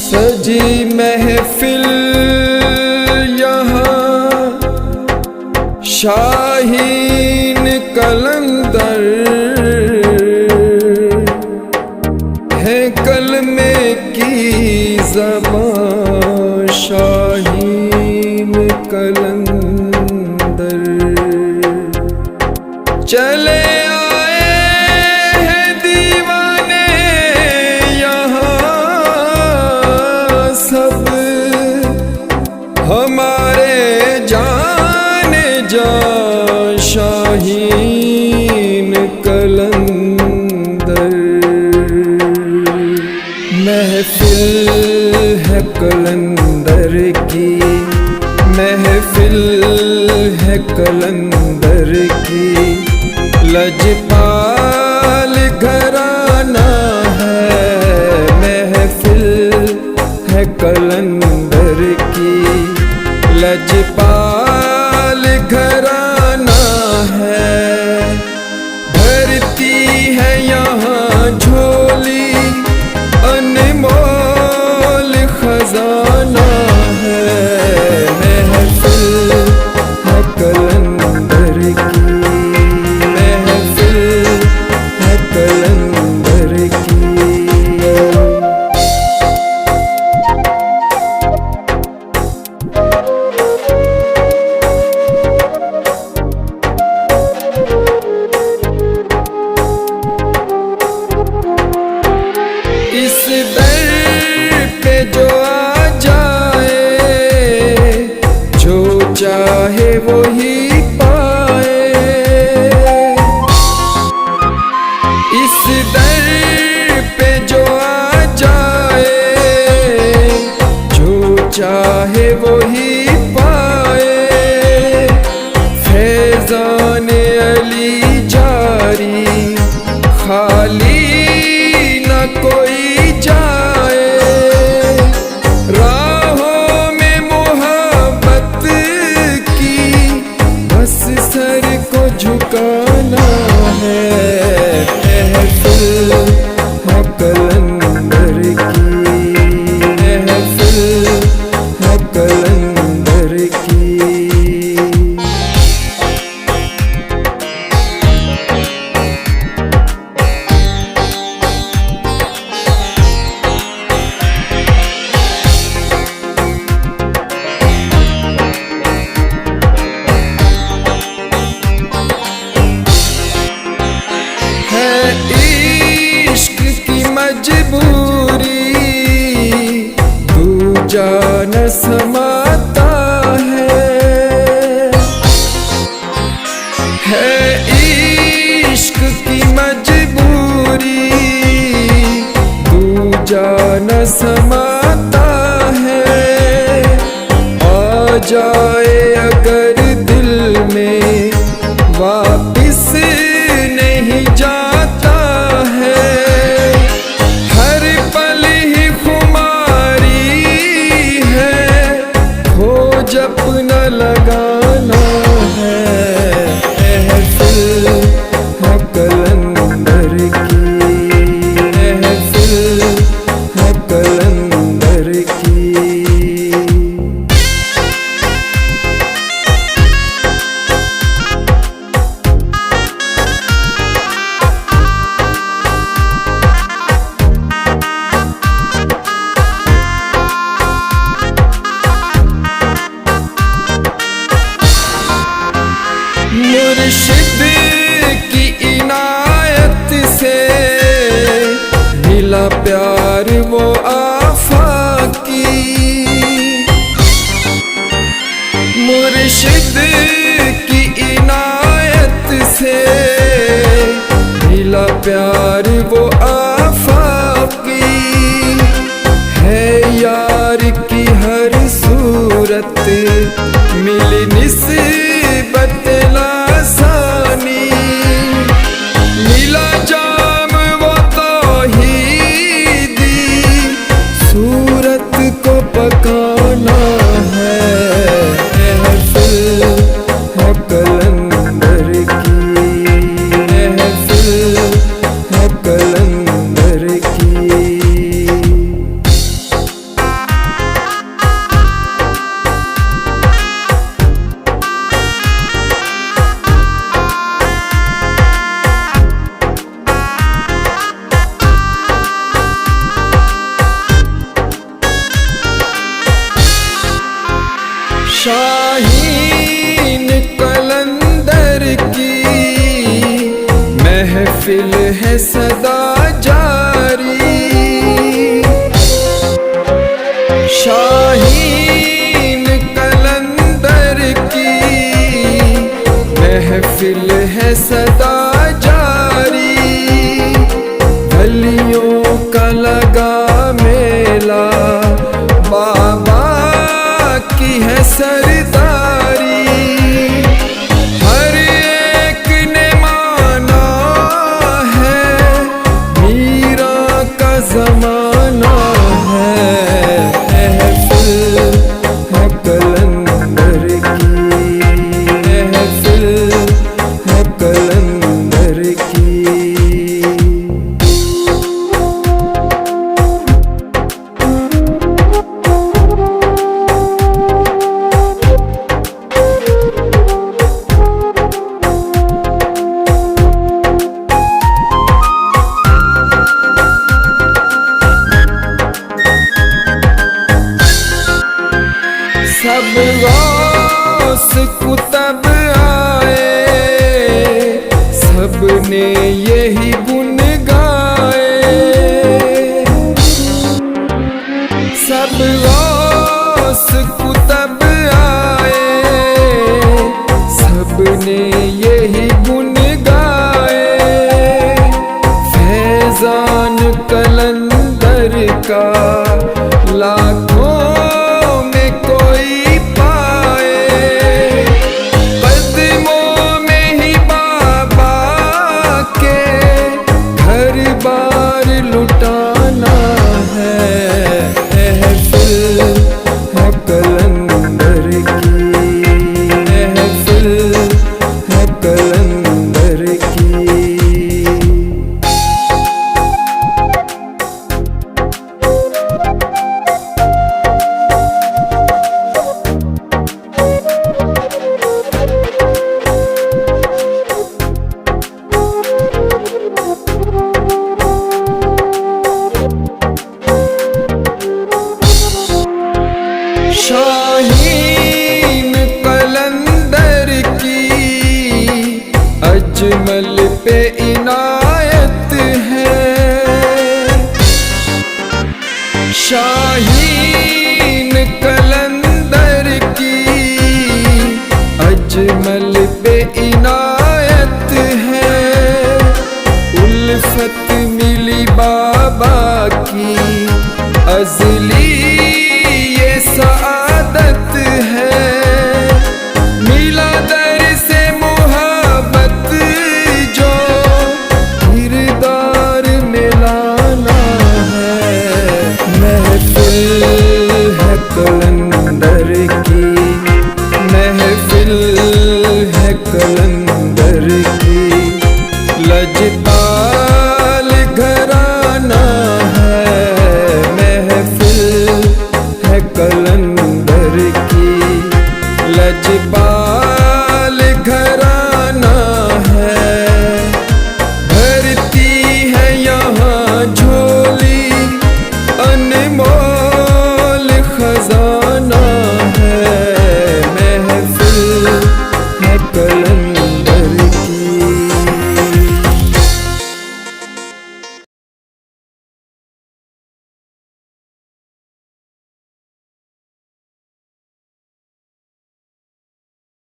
सजी महफिल यहाँ शाहीन कलंदर है, कलमे की ज़बां शाहीन कलंदर। चले आए हैं दीवाने यहाँ सब, हमारे जाने जा शाहीन कलंदर। महफिल है कलंदर की, महफिल है कलंदर की, लजपाल घराना है। महफिल है कलंदर की, लजपाल घराना है। भरती है यहाँ झोली अनमोल खजाना है। महफिल है कलंदर की, महफिल है कलंदर की। इस दर पे जो आ जाए, जो चाहे वो ही पाए। इस दर पे जो आ जाए, जो चाहे वो ही पाए। फैज़ान अली जारी खाली न कोई जाए। राहों में मोहब्बत की बस सर को झुकाना है। महफिल है कलंदर की, महफिल है कलंदर की। इश्क की मजबूरी दूजा न समाता है इश्क की मजबूरी दूजा न समाता है। आ जाए अगर दिल में वापिस नहीं जाता है। हर पल ही खुमारी है, खोज अपना लगाना है। महफिल है कलंदर की, महफिल है कलंदर की। मुर्शिद की इनायत से मिला प्यार वो आफाकी। मुर्शिद की इनायत से मिला प्यार वो आफाकी। है यार की हर सूरत मिली निस्बत लासानी। मिला जाम वो तौहीदी, सूरत को पकाना है। महफिल है कलंदर की, महफिल है महफिल है सदा जारी। शाहीन कलंदर की महफिल है सदा जारी। गलियों का लगा मेला, बाबा की है सरदारी। हर एक ने माना है मीरा का जमाना है। महफिल है कलंदर की, महफिल है कलंदर की। सब गौस कुतब आए, सबने यही गुण गाए। सब गौस कुतब आए, सबने यही गुण गाए। फैजान कलंदर का लाखों में कोई पाए। कदमों में ही बाबा के घर बार लुटाना है। महफिल है कलंदर की, महफिल है कलंदर की। शाहीन कलंदर की अजमल पे इनायत है। शाहीन कलंदर की अजमल पे इनायत है। उल्फत मिली बाबा की अज़ीम